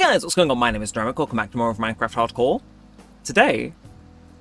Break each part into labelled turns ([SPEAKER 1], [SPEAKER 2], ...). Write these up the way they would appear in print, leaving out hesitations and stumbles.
[SPEAKER 1] Hey guys, what's going on? My name is Neremik, welcome back to more of Minecraft Hardcore. Today,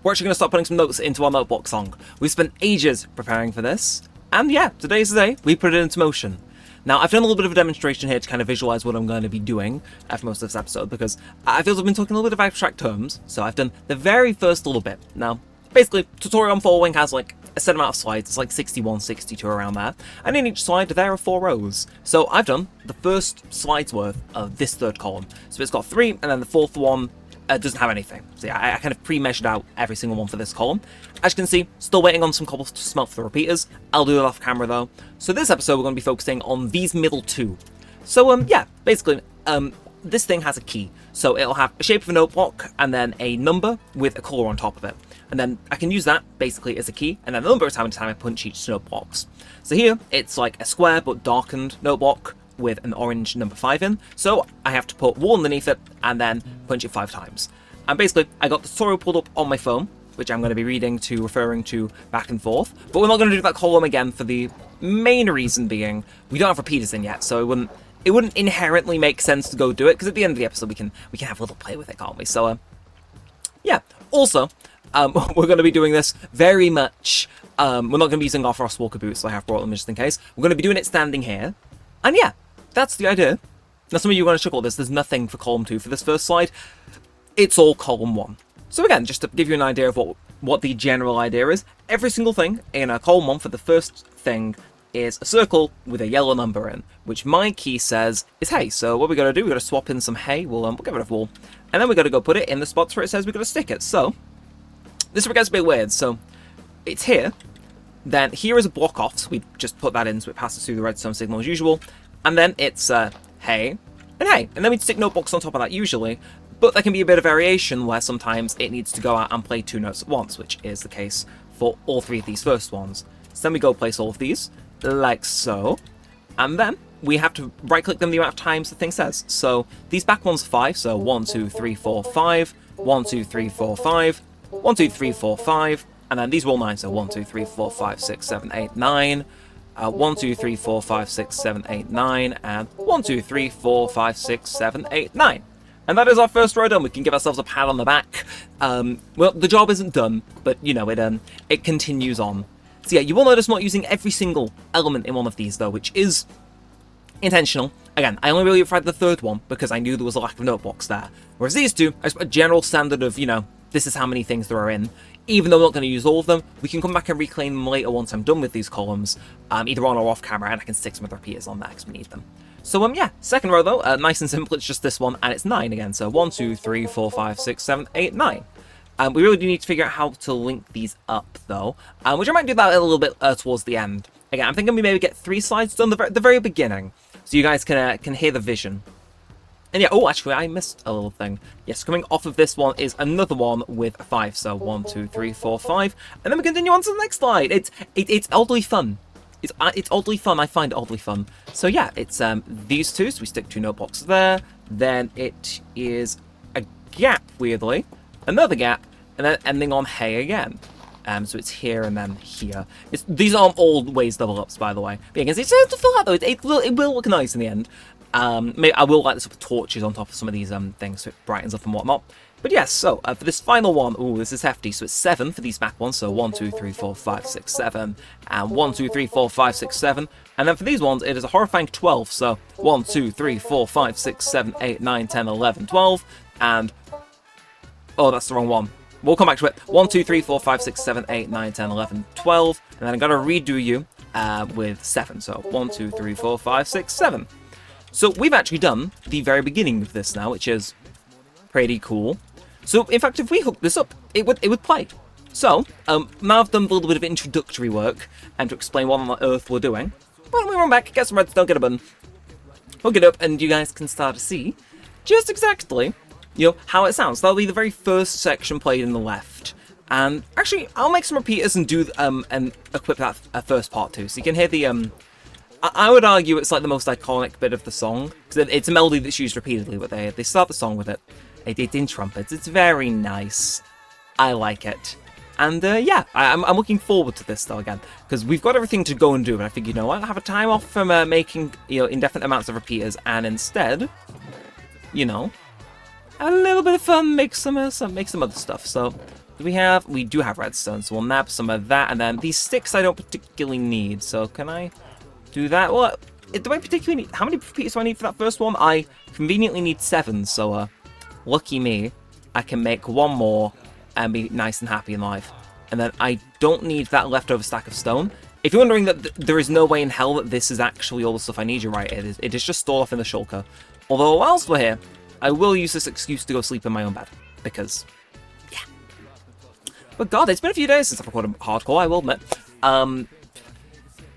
[SPEAKER 1] we're actually going to start putting some notes into our notebook song. We've spent ages preparing for this, and yeah, today's the day we put it into motion. Now, I've done a little bit of a demonstration here to kind of visualize what I'm going to be doing for most of this episode, because I feel I've been talking a little bit of abstract terms, so I've done the very first little bit. Now, basically, tutorial I'm following has like a set amount of slides, it's like 61, 62 around there, and in each slide there are 4 rows. So I've done the first slide's worth of this third column. So it's got 3, and then the fourth one doesn't have anything. So yeah, I kind of pre-measured out every single one for this column. As you can see, still waiting on some cobbles to smelt for the repeaters. I'll do it off camera though. So this episode we're going to be focusing on these middle 2. So yeah, basically, this thing has a key. So it'll have a shape of a note block, and then a number with a colour on top of it. And then I can use that basically as a key, and then the number is how many times I punch each note blocks. So here, it's like a square but darkened note block with an orange number 5 in. So I have to put 1 underneath it, and then punch it 5 times. And basically, I got the tutorial pulled up on my phone, which I'm going to be reading to, referring to back and forth. But we're not going to do that column again for the main reason being, we don't have repeaters in yet, so it wouldn't inherently make sense to go do it, because at the end of the episode we can have a little play with it, can't we? So yeah. Also, we're going to be doing this very much, we're not going to be using our Frostwalker boots, so I have brought them just in case. We're going to be doing it standing here. And yeah, that's the idea. Now some of you are going to chuckle at this, there's nothing for column 2 for this first slide. It's all column 1. So again, just to give you an idea of what the general idea is, every single thing in a column 1 for the first thing is a circle with a yellow number in, which my key says is hay. So what we got to do, we got to swap in some hay, we'll get rid of wool, and then we got to go put it in the spots where it says we got to stick it. So this gets a bit weird. So it's here, then here is a block off, so we just put that in so it passes through the redstone signal as usual, and then it's hay and hay, and then we stick note blocks on top of that usually, but there can be a bit of variation where sometimes it needs to go out and play 2 notes at once, which is the case for all 3 of these first ones. So then we go place all of these, like so, and then we have to right click them the amount of times the thing says. So these back ones are 5, so 1, 2, 3, 4, 5, 1, 2, 3, 4, 5, 1, 2, 3, 4, 5, and then these are all 9, so 1, 2, 3, 4, 5, 6, 7, 8, 9, 1, 2, 3, 4, 5, 6, 7, 8, 9, and 1, 2, 3, 4, 5, 6, 7, 8, 9. And that is our first row done. We can give ourselves a pat on the back. Well, the job isn't done, but you know, it continues on. So yeah, you will notice I'm not using every single element in one of these though, which is intentional. Again, I only really tried the third one because I knew there was a lack of note blocks there. Whereas these two, I just put a general standard of, you know, this is how many things there are in. Even though I'm not going to use all of them, we can come back and reclaim them later once I'm done with these columns, either on or off camera, and I can stick some of the repeaters on there because we need them. So yeah, second row though, nice and simple, it's just this one, and it's 9 again, so 1, 2, 3, 4, 5, 6, 7, 8, 9. We really do need to figure out how to link these up though, which I might do that a little bit towards the end. Again, I'm thinking we maybe get 3 slides done the very beginning, so you guys can hear the vision. And yeah, oh, actually, I missed a little thing. Yes, coming off of this one is another one with 5. So 1, 2, 3, 4, 5, and then we continue on to the next slide. It's oddly fun. It's oddly fun. I find it oddly fun. So yeah, it's these two. So we stick 2 note blocks there. Then it is a gap, weirdly, another gap, and then ending on hay again. So it's here and then here. These aren't all ways double ups, by the way. But yeah, it's to fill out though. It will look nice in the end. Maybe I will light this up with torches on top of some of these things so it brightens up and whatnot. But yes, so for this final one, ooh, this is hefty. So it's 7 for these back ones. So 1, 2, 3, 4, 5, 6, 7, and 1, 2, 3, 4, 5, 6, 7. And then for these ones, it is a horrifying 12. So 1, 2, 3, 4, 5, 6, 7, 8, 9, 10, 11, 12, and oh, that's the wrong one. We'll come back to it. 1, 2, 3, 4, 5, 6, 7, 8, 9, 10, 11, 12, and then I'm gonna redo you with 7. So 1, 2, 3, 4, 5, 6, 7. So we've actually done the very beginning of this now, which is pretty cool. So in fact, if we hook this up, it would play. So now I've done a little bit of introductory work and to explain what on earth we're doing. Why don't we run back, get some redstone, get a button, hook it up, and you guys can start to see just exactly, you know, how it sounds. That'll be the very first section played in the left. And actually, I'll make some repeaters and do and equip that first part too, so you can hear the I would argue it's like the most iconic bit of the song, because it's a melody that's used repeatedly, but they start the song with it. It in trumpets. It's very nice. I like it. And yeah, I'm looking forward to this though again, because we've got everything to go and do, and I think, you know what, I'll have a time off from making, you know, indefinite amounts of repeaters, and instead, you know, a little bit of fun, make some other stuff. So we do have redstone, so we'll nab some of that, and then these sticks I don't particularly need. So can I do that? Well, do I particularly need, how many repeaters do I need for that first one? I conveniently need 7, so lucky me, I can make one more and be nice and happy in life. And then I don't need that leftover stack of stone. If you're wondering that there is no way in hell that this is actually all the stuff I need, you're right, it is just stored off in the shulker. Although whilst we're here, I will use this excuse to go sleep in my own bed, because, yeah. But god, it's been a few days since I've recorded hardcore, I will admit.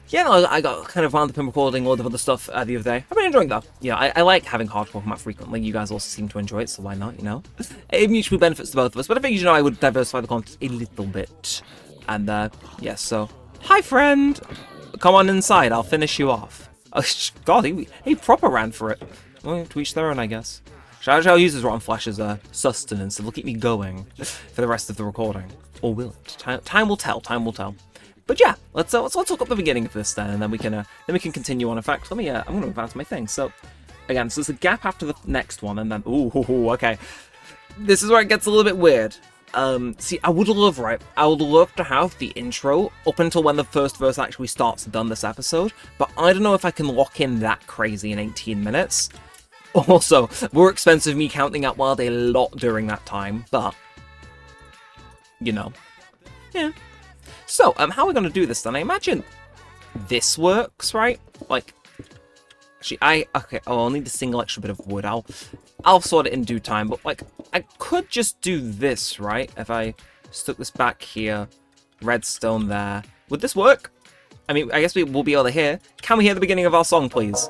[SPEAKER 1] Yeah, no, I got kind of wound up in recording a lot of other stuff the other day. I've been enjoying that. Yeah, I like having hardcore come out frequently. You guys also seem to enjoy it, so why not, you know? It mutually benefits to both of us, but I figured, you know, I would diversify the content a little bit. And, yeah, so... Hi, friend! Come on inside, I'll finish you off. Oh, god, he proper ran for it. Well, to each their own, I guess. Shall use his rotten flesh as a sustenance. It'll keep me going for the rest of the recording. Or will it? Time will tell, time will tell. But yeah, let's talk up the beginning of this then, and then we can continue on. In fact, let me I'm gonna move on to my thing. So again, so there's a gap after the next one, and then okay, this is where it gets a little bit weird. See, I would love to have the intro up until when the first verse actually starts done this episode, but I don't know if I can lock in that crazy in 18 minutes. Also, more expensive me counting out wild a lot during that time, but you know, yeah. So, how are we going to do this then? I imagine this works, right? Like, actually, I'll need a single extra bit of wood. I'll sort it in due time, but, like, I could just do this, right? If I stuck this back here, redstone there. Would this work? I mean, I guess we will be able to hear. Can we hear the beginning of our song, please?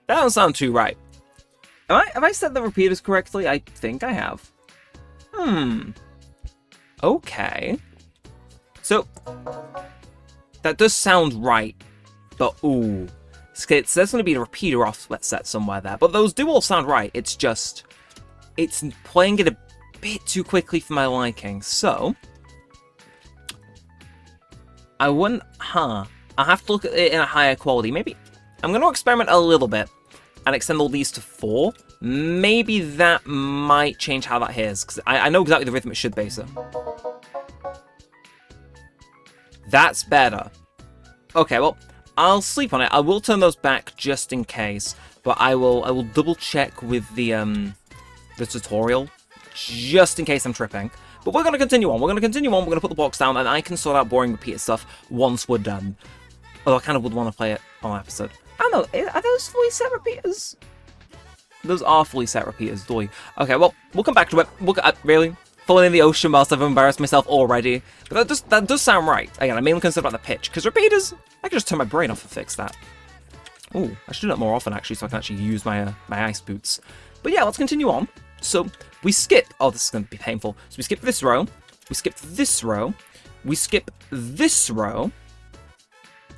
[SPEAKER 1] That don't sound too right. Have I said the repeaters correctly? I think I have. Okay. So, that does sound right, but ooh. There's going to be a repeater offset somewhere there, but those do all sound right. It's just, it's playing it a bit too quickly for my liking. So, I'll have to look at it in a higher quality. Maybe, I'm going to experiment a little bit and extend all these to 4. Maybe that might change how that hears, because I know exactly the rhythm it should be, so. That's better. Okay, well, I'll sleep on it. I will turn those back just in case, but I will double check with the tutorial, just in case I'm tripping. But we're going to continue on. We're going to put the box down, and I can sort out boring repeated stuff once we're done. Although I kind of would want to play it on an episode. I don't know, are those fully set repeaters? Those are fully set repeaters, do we? Okay, well, we'll come back to it. Really? Falling in the ocean whilst I've embarrassed myself already? But that does sound right. Again, I'm mainly concerned about the pitch, because repeaters, I can just turn my brain off and fix that. Ooh, I should do that more often, actually, so I can actually use my ice boots. But yeah, let's continue on. So, we skip... Oh, this is going to be painful. So we skip this row. We skip this row. We skip this row.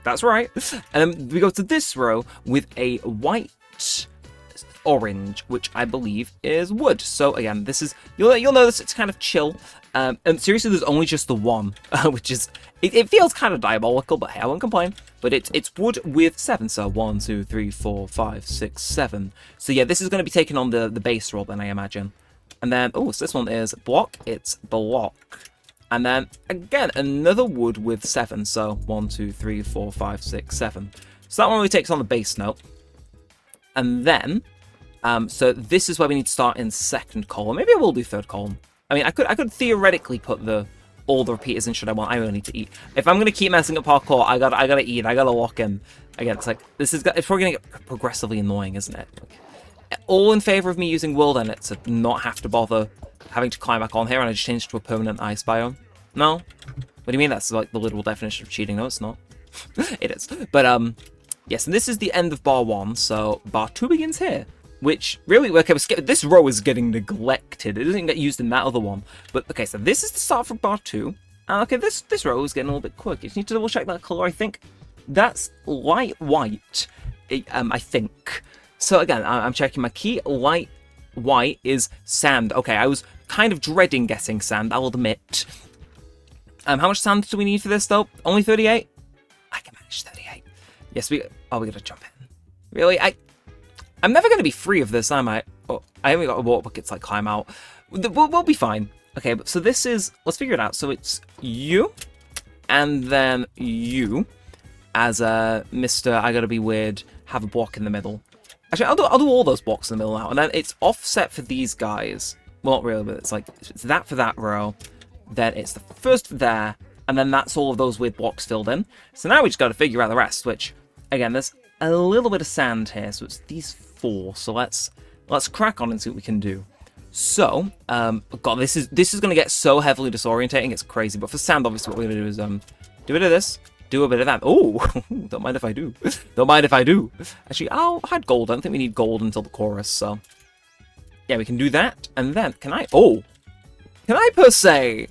[SPEAKER 1] That's right. And then we go to this row with a white... orange, which I believe is wood. So again, this is, you'll notice it's kind of chill. And seriously, there's only just the one, which is, it feels kind of diabolical, but hey, I won't complain. But it's wood with 7, so 1, 2, 3, 4, 5, 6, 7. So yeah, this is going to be taking on the base roll then, I imagine. And then, oh, so this one is block, it's block. And then, again, another wood with 7, so 1, 2, 3, 4, 5, 6, 7. So that one really takes on the base note. And then, so this is where we need to start in second column. Maybe I will do third column. I mean, I could theoretically put all the repeaters in should I want. I really need to eat. If I'm gonna keep messing up parkour, I gotta eat. I gotta lock in. Again, it's like it's probably gonna get progressively annoying, isn't it? Like, all in favor of me using world edit to not have to bother having to climb back on here, and I just changed to a permanent ice biome. No, what do you mean? That's like the literal definition of cheating. No, it's not. It is. But yes, and this is the end of bar 1. So bar 2 begins here. Which, really, okay, this row is getting neglected. It doesn't get used in that other one. But, okay, so this is the start for bar 2. And, okay, this row is getting a little bit quick. You just need to double-check that colour. I think that's light white, I think. So, again, I'm checking my key. Light white is sand. Okay, I was kind of dreading getting sand, I'll admit. How much sand do we need for this, though? Only 38? I can manage 38. Yes, we gotta jump in. Really? I'm never going to be free of this, am I? Oh, I haven't got a water bucket to like climb out. We'll be fine. Okay, so this is, let's figure it out. So it's you, and then you, as a Mr. I gotta be weird, have a block in the middle. Actually, I'll do all those blocks in the middle now, and then it's offset for these guys. Well, not really, but it's like, it's that for that row, then it's the first there, and then that's all of those weird blocks filled in. So now we just gotta figure out the rest, which, again, there's a little bit of sand here, so it's these 4. So let's crack on and see what we can do. So, God, this is gonna get so heavily disorientating, it's crazy. But for sand, obviously, what we're gonna do is do a bit of this, do a bit of that. Oh, don't mind if I do. Don't mind if I do. Actually, I'll hide gold. I don't think we need gold until the chorus. So, yeah, we can do that, and then can I? Oh, can I per se?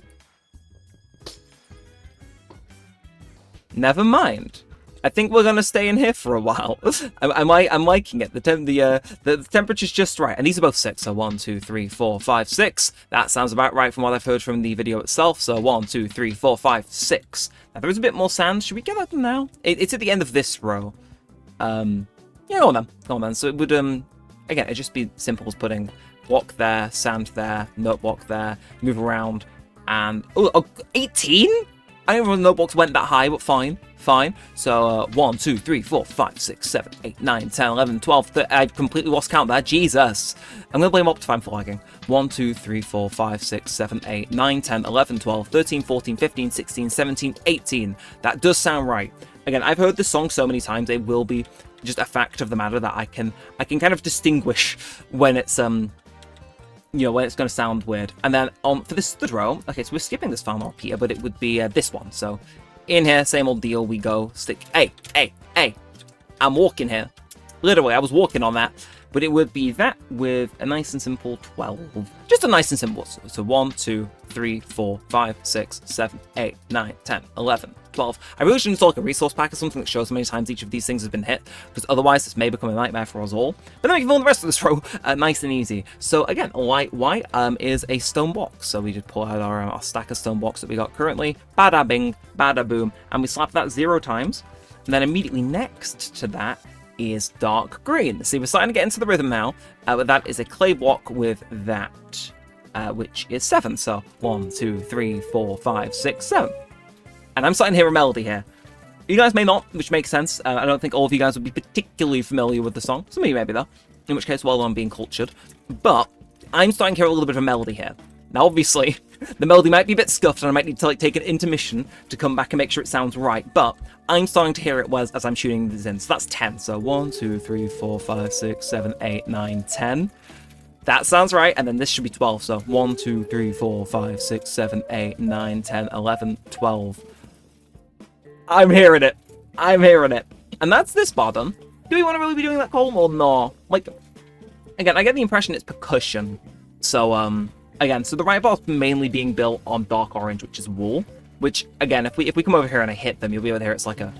[SPEAKER 1] Never mind. I think we're gonna stay in here for a while. I'm liking it. The temperature's just right, and these are both 6. So 1, 2, 3, 4, 5, 6. That sounds about right from what I've heard from the video itself. So 1, 2, 3, 4, 5, 6. Now there is a bit more sand. Should we get that now? It's at the end of this row. Yeah, go on then. So it would again, it'd just be simple as putting block there, sand there, note block there, move around, and oh 18. I didn't remember the note blocks went that high, but fine. So 1, 2, 3, 4, 5, 6, 7, 8, 9, 10, 11, 12, 13. I've completely lost count there. Jesus. I'm going to blame Optifine for lagging. 1, 2, 3, 4, 5, 6, 7, 8, 9, 10, 11, 12, 13, 14, 15, 16, 17, 18. That does sound right. Again, I've heard this song so many times, it will be just a fact of the matter that I can kind of distinguish when it's when it's going to sound weird. And then for this third row, okay, so we're skipping this file not Peter, but it would be this one. So in here, same old deal, we go, stick, hey, I'm walking here. Literally, I was walking on that. But it would be that with a nice and simple 12. Just a nice and simple. So 1, 2, 3, 4, 5, 6, 7, 8, 9, 10, 11, 12. I really shouldn't install like a resource pack or something that shows how many times each of these things has been hit, because otherwise this may become a nightmare for us all. But then we can fill in the rest of this row nice and easy. So again, light white is a stone box. So we just pull out our stack of stone blocks that we got currently. Bada bing, bada boom. And we slap that 0 times. And then immediately next to that is dark green. See, we're starting to get into the rhythm now. But that is a clay block with that, which is 7. So 1, 2, 3, 4, 5, 6, 7. And I'm starting to hear a melody here. You guys may not, which makes sense. I don't think all of you guys would be particularly familiar with the song. Some of you may be, though. In which case, well, I'm being cultured. But I'm starting to hear a little bit of a melody here. Now, obviously, the melody might be a bit scuffed, and I might need to take an intermission to come back and make sure it sounds right. But I'm starting to hear it as I'm shooting these in. So that's 10. So 1, 2, 3, 4, 5, 6, 7, 8, 9, 10. That sounds right. And then this should be 12. So 1, 2, 3, 4, 5, 6, 7, 8, 9, 10, 11, 12. I'm hearing it. And that's this bar done. Do we want to really be doing that column or no? Like, again, I get the impression it's percussion. So, again, so the right bar's mainly being built on dark orange, which is wool. Which, again, if we come over here and I hit them, you'll be able to hear it's like a...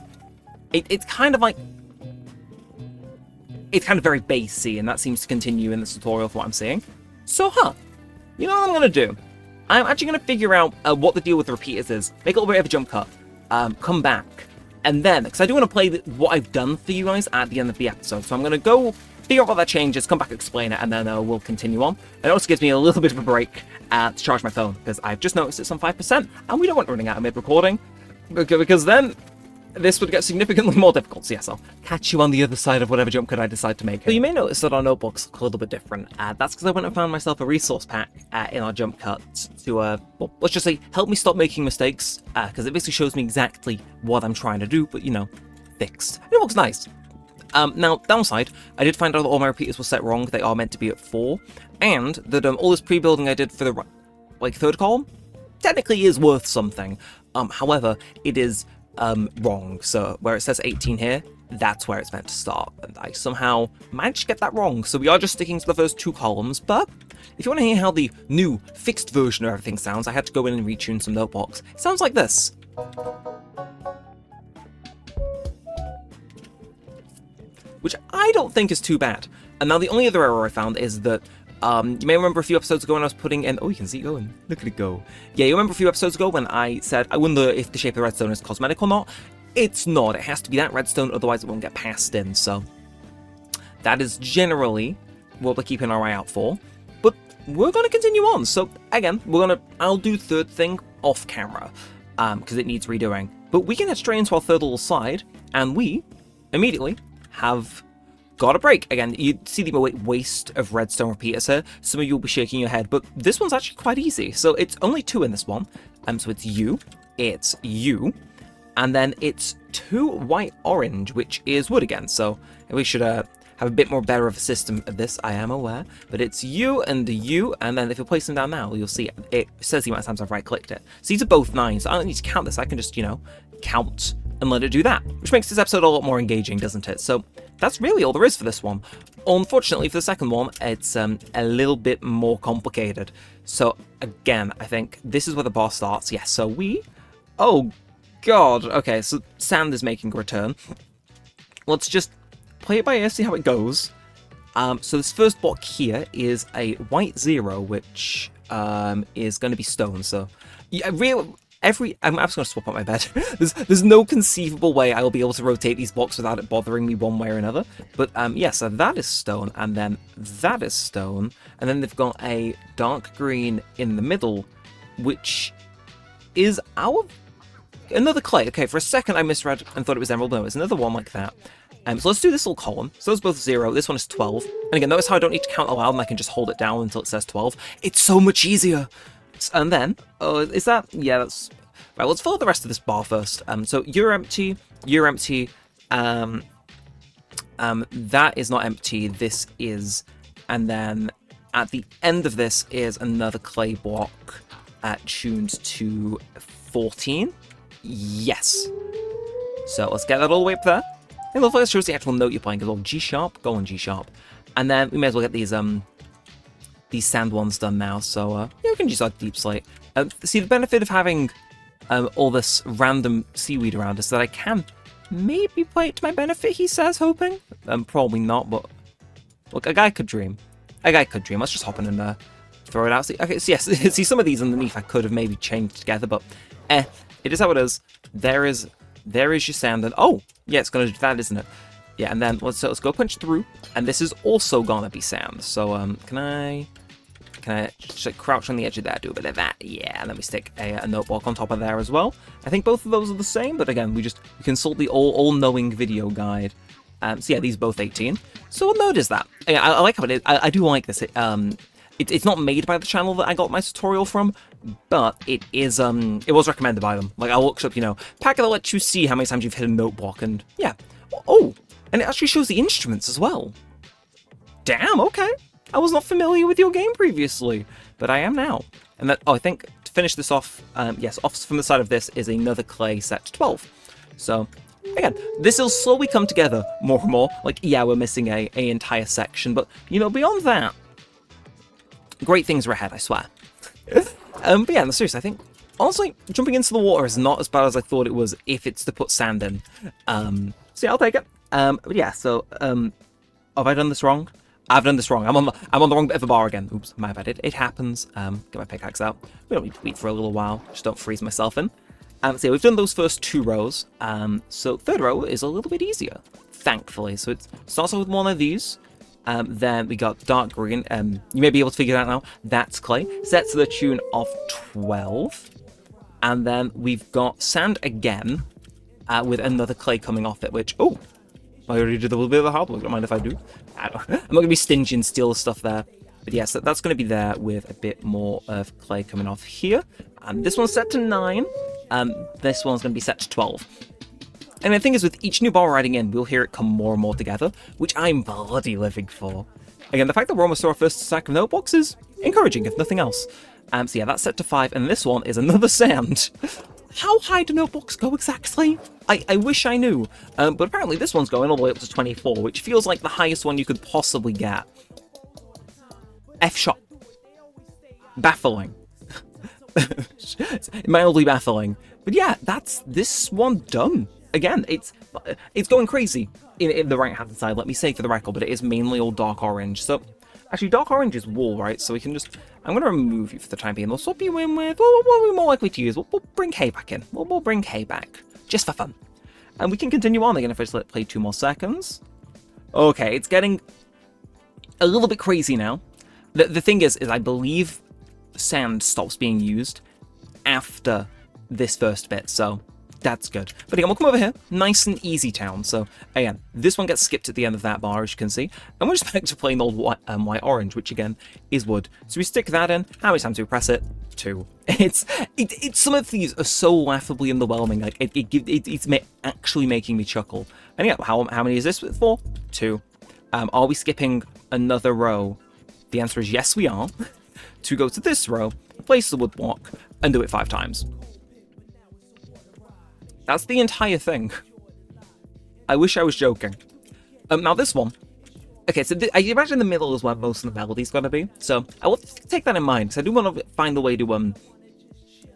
[SPEAKER 1] It's kind of like... It's kind of very bassy, and that seems to continue in this tutorial for what I'm seeing. So, you know what I'm going to do? I'm actually going to figure out what the deal with the repeaters is. Make a little bit of a jump cut. Come back, and then, because I do want to play what I've done for you guys at the end of the episode, so I'm going to go figure out what that changes, come back, explain it, and then we'll continue on. It also gives me a little bit of a break to charge my phone, because I've just noticed it's on 5%, and we don't want running out of mid-recording, because then this would get significantly more difficult. So yes, I'll catch you on the other side of whatever jump cut I decide to make. So you may notice that our notebooks look a little bit different. That's because I went and found myself a resource pack in our jump cuts to, well, let's just say, help me stop making mistakes, because it basically shows me exactly what I'm trying to do, but, fixed. It looks nice. Now, downside, I did find out that all my repeaters were set wrong. They are meant to be at 4, and that all this pre-building I did for the, third column technically is worth something. However, it is wrong. So where it says 18 here, that's where it's meant to start, and I somehow managed to get that wrong. So we are just sticking to the first 2 columns, but if you want to hear how the new fixed version of everything sounds, I had to go in and retune some notebooks. It sounds like this. Which I don't think is too bad. And now the only other error I found is that you may remember a few episodes ago when I was putting in... Oh, you can see it going. Look at it go. Yeah, you remember a few episodes ago when I said, I wonder if the shape of the redstone is cosmetic or not? It's not. It has to be that redstone, otherwise it won't get passed in, so... that is generally what we're keeping our eye out for. But we're going to continue on. So again, I'll do third thing off camera, because it needs redoing. But we can head straight into our third little side, and we immediately have got a break. Again, you see the waste of redstone repeaters here. Some of you will be shaking your head, but this one's actually quite easy. So it's only 2 in this one. So it's you, and then it's 2 white orange, which is wood again. So we should have a bit more better of a system of this, I am aware. But it's you, and then if you place them down now, you'll see it says the amount of times I've right-clicked it. So these are both 9, so I don't need to count this. I can just, count and let it do that, which makes this episode a lot more engaging, doesn't it? So that's really all there is for this one. Unfortunately, for the second one, it's a little bit more complicated. So again, I think this is where the boss starts. Yes, so oh god, okay, so sand is making a return. Let's just play it by ear, see how it goes. So this first block here is a white 0, which is going to be stone. So yeah, I'm just going to swap out my bed. there's no conceivable way I'll be able to rotate these blocks without it bothering me one way or another. But yeah, so that is stone, and then that is stone, and then they've got a dark green in the middle, which is another clay. Okay, for a second I misread and thought it was emerald. No, it's another one like that. So let's do this little column. So those both 0. This one is 12. And again, notice how I don't need to count aloud and I can just hold it down until it says 12. It's so much easier. And then, is that? Yeah, that's right. Let's follow the rest of this bar first. So you're empty. That is not empty. This is, and then at the end of this is another clay block tuned to 14. Yes. So let's get that all the way up there. And let's show us the actual note you're playing. Go G sharp, go on G sharp, and then we may as well get these sand ones done now. So yeah, we can just add deep slate. See, the benefit of having all this random seaweed around is that I can maybe play it to my benefit. He says, hoping. Probably not, but look, a guy could dream. Let's just hop in and throw it out. See, okay, so yes, see some of these underneath I could have maybe chained together, but it is how it is. There is your sand, and oh yeah, it's gonna do that, isn't it? Yeah, and then let's go punch through, and this is also gonna be sand. So can I just like crouch on the edge of that, do a bit of that? Yeah, and then we stick a note block on top of there as well. I think both of those are the same, but again, we consult the all-knowing video guide. So yeah, these are both 18. So what node is that? Yeah, I like how it is. I do like this. It's not made by the channel that I got my tutorial from, but it is it was recommended by them. Like I looked up, pack that lets you see how many times you've hit a note block, and yeah. Oh, and it actually shows the instruments as well. Damn, okay. I was not familiar with your game previously, but I am now. And that, I think to finish this off, yes, off from the side of this is another clay set to 12. So again, this will slowly come together more and more. Like, yeah, we're missing a entire section, but beyond that, great things are ahead, I swear. But yeah, no, seriously, I think, honestly, jumping into the water is not as bad as I thought it was if it's to put sand in. So yeah, I'll take it. But yeah, so, have I done this wrong? I've done this wrong. I'm on the wrong bit of the bar again. Oops, my bad. It happens. Get my pickaxe out. We don't need to wait for a little while. Just don't freeze myself in. So yeah, we've done those first 2 rows. So third row is a little bit easier, thankfully. So it starts off with one of these. Then we got dark green. You may be able to figure it out now. That's clay. Set to the tune of 12. And then we've got sand again, with another clay coming off it, which, oh, I already did a little bit of the hard work. Don't mind if I do. I'm not going to be stingy and steal the stuff there. But yes, that's going to be there with a bit more of clay coming off here. And this one's set to 9. This one's going to be set to 12. And the thing is, with each new bar riding in, we'll hear it come more and more together, which I'm bloody living for. Again, the fact that we're almost to our first stack of notebooks is encouraging, if nothing else. So yeah, that's set to 5, and this one is another sand. How high do notebooks go exactly? I wish I knew. But apparently this one's going all the way up to 24, which feels like the highest one you could possibly get. F-shot. Baffling. Mildly baffling. But yeah, that's this one done. Again, it's going crazy in the right-hand side, let me say for the record, but it is mainly all dark orange. So, actually, dark orange is wool, right? So we can just, I'm going to remove you for the time being. We'll swap you in with, what are we more likely to use? We'll bring hay back in. We'll bring hay back, just for fun. And we can continue on again if I just let it play 2 more seconds. Okay, it's getting a little bit crazy now. The thing is I believe sand stops being used after this first bit, so that's good. But again, we'll come over here, nice and easy town. So again, this one gets skipped at the end of that bar, as you can see, and we're just back to plain old white-orange, which again is wood. So we stick that in. How many times do we press it? 2. It's some of these are so laughably underwhelming. Like it's actually making me chuckle. And yeah, how many is this for? 2. Are we skipping another row? The answer is yes, we are. To go to this row, place the wood block, and do it 5 times. That's the entire thing. I wish I was joking. Now this one. Okay, so I imagine the middle is where most of the melody's going to be. So I will take that in mind, because I do want to find a way to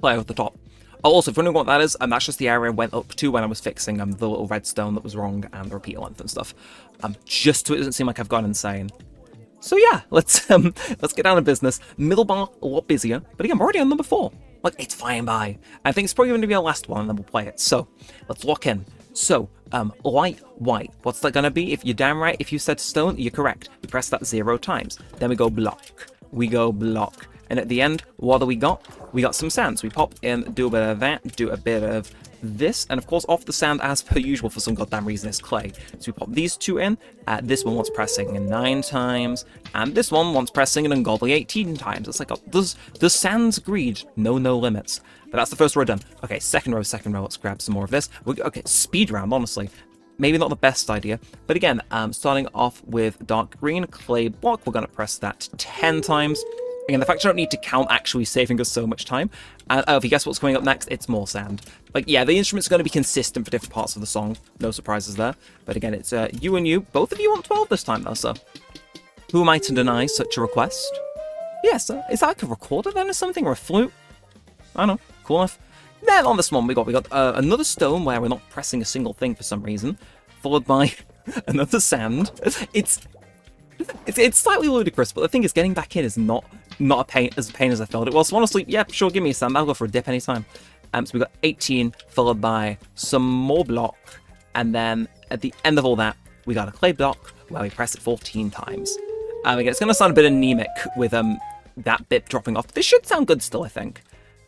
[SPEAKER 1] play out the top. Oh, also, if you're wondering what that is, that's just the area I went up to when I was fixing the little redstone that was wrong and the repeater length and stuff. Just so it doesn't seem like I've gone insane. So yeah, let's get down to business. Middle bar, a lot busier. But again, we're already on number 4. Like, it's flying by. I think it's probably going to be our last one, and then we'll play it. So, let's lock in. So, light, white. What's that going to be? If you're damn right, if you said stone, you're correct. We press that 0 times. Then we go block. We go block. And at the end, what do we got? We got some sand. So we pop in, do a bit of that, do a bit of this, and of course off the sand as per usual for some goddamn reason is clay. So we pop these 2 in, this one wants pressing 9 times, and this one wants pressing an ungodly 18 times. It's like, does sand's greed know no limits? But that's the first row done. Okay, second row, let's grab some more of this. Okay, speed round, honestly. Maybe not the best idea, but again, starting off with dark green, clay block, we're going to press that 10 times. Again, the fact you don't need to count actually saving us so much time. And if you guess what's coming up next, it's more sand. Like, yeah, the instruments are going to be consistent for different parts of the song. No surprises there. But again, it's you and you. Both of you want 12 this time, though, so who am I to deny such a request? Yes, is that like a recorder then or something, or a flute? I don't know. Cool enough. Then on this one, we got another stone where we're not pressing a single thing for some reason, followed by another sand. It's slightly ludicrous, but the thing is, getting back in is not a pain as I thought it was. So honestly, yeah, sure, give me a sand. I'll go for a dip anytime. So we got 18, followed by some more block, and then at the end of all that, we got a clay block where we press it 14 times. Again, it's going to sound a bit anemic with that bit dropping off. This should sound good still, I think.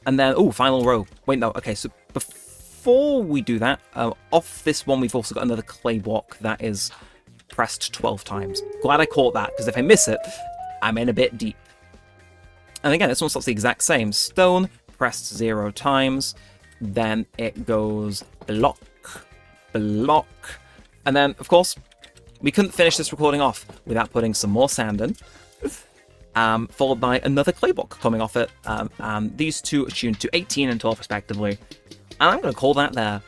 [SPEAKER 1] And then, oh, final row. Wait, no. Okay, so before we do that, off this one, we've also got another clay block that is pressed 12 times. Glad I caught that, because if I miss it, I'm in a bit deep. And again, this one starts the exact same. Stone, pressed 0 times. Then it goes block, block. And then, of course, we couldn't finish this recording off without putting some more sand in. Followed by another clay block coming off it. These two are tuned to 18 and 12 respectively. And I'm going to call that there.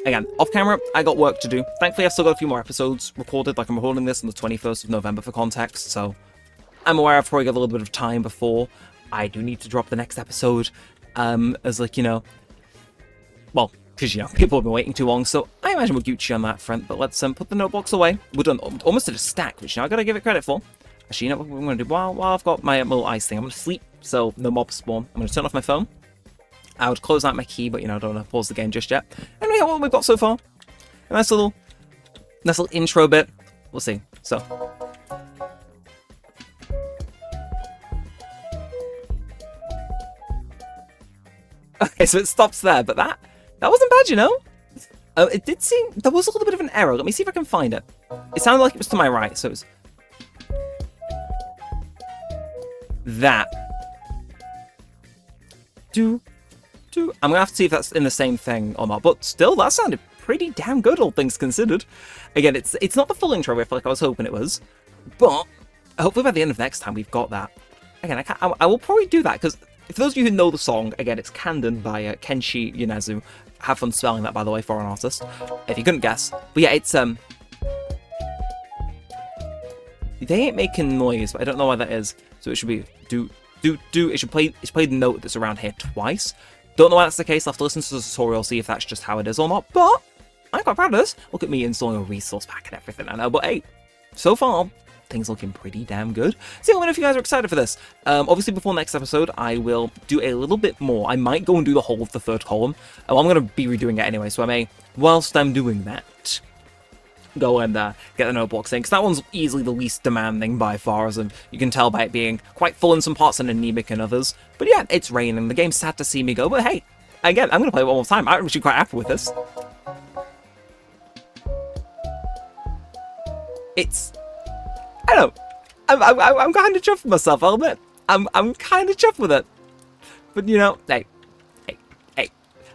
[SPEAKER 1] Again, off camera, I got work to do. Thankfully, I've still got a few more episodes recorded. Like, I'm recording this on the 21st of November for context, so I'm aware I've probably got a little bit of time before I do need to drop the next episode. As, like, you know, well, because, you know, people have been waiting too long, so I imagine we're Gucci on that front. But let's put the notebooks away. We're done almost at a stack, which now I gotta give it credit for. Actually, you know what I'm going to do? While I've got my little ice thing, I'm going to sleep, so no mobs spawn. I'm going to turn off my phone. I would close out my key, but, you know, I don't want to pause the game just yet. And yeah, what we've got so far. A nice little intro bit. We'll see. So. Okay, so it stops there, but that wasn't bad, you know? It did seem... There was a little bit of an error. Let me see if I can find it. It sounded like it was to my right, so it was... That. I'm gonna have to see if that's in the same thing or not, but still, that sounded pretty damn good, all things considered. Again, it's not the full intro riff like I was hoping it was, but hopefully by the end of next time we've got that. Again, I will probably do that, because for those of you who know the song, again, it's Kanden by Kenshi Yonezu. Have fun spelling that, by the way, for an artist, if you couldn't guess. But yeah, it's, they ain't making noise, but I don't know why that is. So it should be do. It should play the note that's around here twice. Don't know why that's the case. I'll have to listen to the tutorial, see if that's just how it is or not. But I'm quite proud of this. Look at me installing a resource pack and everything. I know, but hey, so far things looking pretty damn good. So let me know if you guys are excited for this. Obviously, before next episode, I will do a little bit more. I might go and do the whole of the third column. I'm going to be redoing it anyway, so I may, whilst I'm doing that, go and get the notebooks in, because that one's easily the least demanding by far, as you can tell by it being quite full in some parts and anemic in others. But yeah, it's raining. The game's sad to see me go, but hey, again, I'm going to play it one more time. I'm actually quite happy with this. It's... I don't know. I'm kind of chuffed with myself, I'll admit. I'm kind of chuffed with it. But, you know, hey.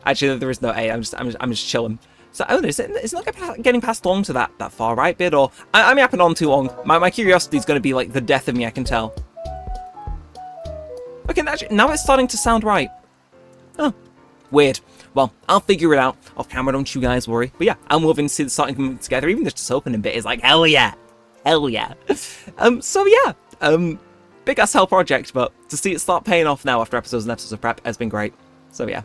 [SPEAKER 1] Actually, there is no A. I'm just chilling. So, oh, it's not getting passed along to that far right bit, or I'm yapping on too long. My curiosity is going to be like the death of me, I can tell. Okay, actually, now it's starting to sound right. Oh, weird. Well, I'll figure it out off camera, don't you guys worry. But yeah, I'm loving to see the starting coming together. Even just this opening bit is like, hell yeah. Hell yeah. So yeah, big ass hell project, but to see it start paying off now after episodes and episodes of prep has been great. So yeah,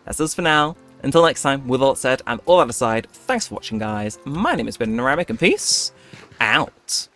[SPEAKER 1] that's us for now. Until next time, with all that said and all that aside, thanks for watching, guys. My name has been Neremik, and peace out.